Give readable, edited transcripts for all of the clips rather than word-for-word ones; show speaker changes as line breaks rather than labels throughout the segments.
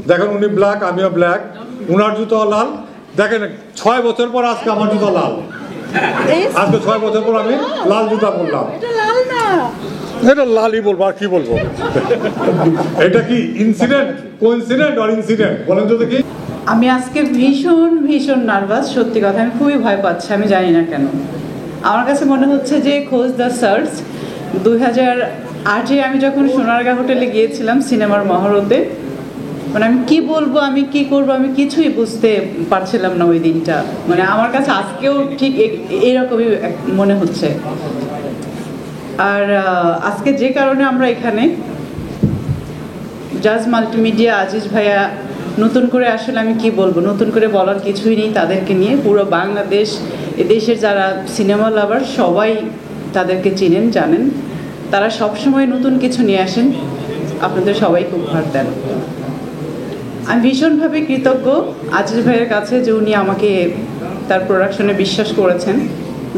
দেখেন উনি ব্ল্যাক, আমিও ব্ল্যাক, উনার জুতো লাল। দেখেন 6 বছর পর আজকে আমার জুতো লাল। আজকে 6 বছর পর আমি লাল জুতা পরলাম। এটা লালই বলবো, আর কি বলবো। এটা কি ইনসিডেন্ট, কোইন্সিডেন্ট আর ইনসিডেন্ট বলেন তো দেখি।
আমি আজকে ভীষণ ভীষণ নার্ভাস, সত্যি কথা। আমি খুবই ভয় পাচ্ছি, আমি জানি না কেন। আমার কাছে মনে হচ্ছে যে খোঁজ দ্য সার্চ 2008-এ আমি যখন সোনারগাঁ হোটেলে গিয়েছিলাম সিনেমার মহরতে, মানে আমি কি বলবো, আমি কি করবো, আমি কিছুই বুঝতে পারছিলাম না ওই দিনটা। মানে আমার কাছে আজকেও ঠিক এরকমই মনে হচ্ছে। আর আজকে যে কারণে আমরা এখানে, জাজ মাল্টিমিডিয়া আজিজ ভাইয়া নতুন করে, আসলে আমি কি বলবো, নতুন করে বলার কিছুই নেই। তাদেরকে নিয়ে পুরো বাংলাদেশ, এদেশের যারা সিনেমা লাভার সবাই তাদেরকে চিনেন, জানেন। তারা সবসময় নতুন কিছু নিয়ে আসেন, আপনাদের সবাইকে উপহার দেন। আমি ভীষণভাবে কৃতজ্ঞ আজিজ ভাইয়ের কাছে যে উনি আমাকে তার প্রোডাকশনে বিশ্বাস করেছেন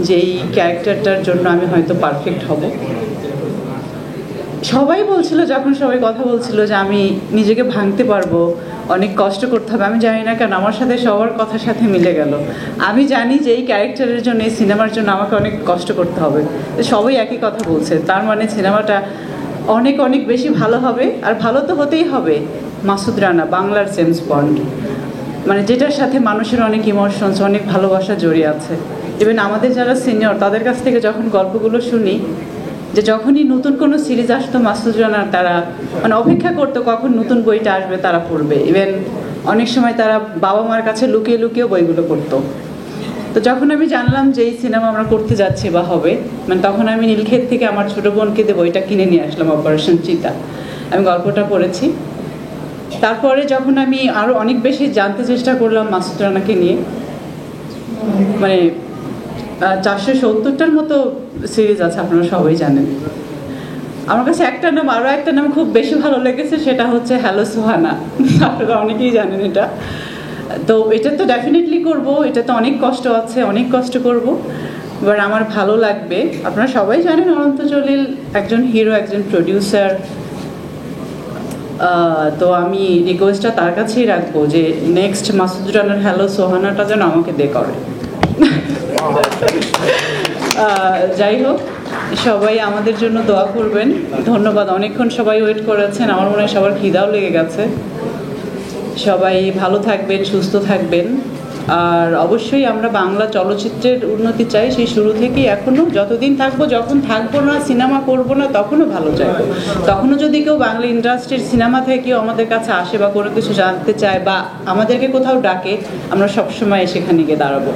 যে এই ক্যারেক্টারটার জন্য আমি হয়তো পারফেক্ট হব। সবাই বলছিল, যখন সবাই কথা বলছিল যে আমি নিজেকে ভাঙতে পারবো, অনেক কষ্ট করতে হবে, আমি জানি না কেন আমার সাথে সবার কথার সাথে মিলে গেল। আমি জানি যে এই ক্যারেক্টারের জন্য, এই সিনেমার জন্য আমাকে অনেক কষ্ট করতে হবে। সবাই একই কথা বলছে, তার মানে সিনেমাটা অনেক অনেক বেশি ভালো হবে। আর ভালো তো হতেই হবে। মাসুদ রানা, বাংলার জেমস বন্ড, মানে যেটার সাথে মানুষের অনেক ইমোশনস, অনেক ভালোবাসা জড়িয়ে আছে। ইভেন আমাদের যারা সিনিয়র, তাদের কাছ থেকে যখন গল্পগুলো শুনি, যে যখনই নতুন কোনো সিরিজ আসতো মাসুদ রানার, তারা মানে অপেক্ষা করতো কখন নতুন বইটা আসবে, তারা পড়বে। ইভেন অনেক সময় তারা বাবা মার কাছে লুকিয়ে লুকিয়েও বইগুলো পড়তো। তো যখন আমি জানলাম যে এই সিনেমা আমরা করতে যাচ্ছি বা হবে, মানে তখন আমি নীলক্ষেত থেকে আমার ছোটো বোনকে দিয়ে বইটা কিনে নিয়ে আসলাম, অপারেশন চিতা। আমি গল্পটা পড়েছি। তারপরে যখন আমি আরও অনেক বেশি জানতে চেষ্টা করলাম মাসুদ রানাকে নিয়ে, মানে 470টার মতো সিরিজ আছে, আপনারা সবাই জানেন। আমার কাছে একটা নাম, আরও একটা নাম খুব বেশি ভালো লেগেছে, সেটা হচ্ছে হ্যালো সোহানা। আপনারা অনেকেই জানেন এটা। তো এটা তো ডেফিনেটলি করব, এটা তো অনেক কষ্ট আছে, অনেক কষ্ট করব, এবার আমার ভালো লাগবে। আপনারা সবাই জানেন অনন্ত জলিল একজন হিরো, একজন প্রডিউসার। তো আমি রিকোয়েস্টটা তার কাছেই রাখবো যে নেক্সট মাসুদ রানার হ্যালো সোহানাটা যেন আমাকে দে করে। যাই হোক, সবাই আমাদের জন্য দোয়া করবেন। ধন্যবাদ, অনেকক্ষণ সবাই ওয়েট করেছেন। আমার মনে হয় সবার খিদাও লেগে গেছে। সবাই ভালো থাকবেন, সুস্থ থাকবেন। আর অবশ্যই আমরা বাংলা চলচ্চিত্রের উন্নতি চাই, সেই শুরু থেকেই এখনও যতদিন থাকবো, যখন থাকবো না, সিনেমা করবো না, তখনও ভালো চাইবো। তখনও যদি কেউ বাংলা ইন্ডাস্ট্রির সিনেমা থেকেও আমাদের কাছে আসে বা কোনো কিছু জানতে চায় বা আমাদেরকে কোথাও ডাকে, আমরা সবসময় সেখানে গিয়ে দাঁড়াবো।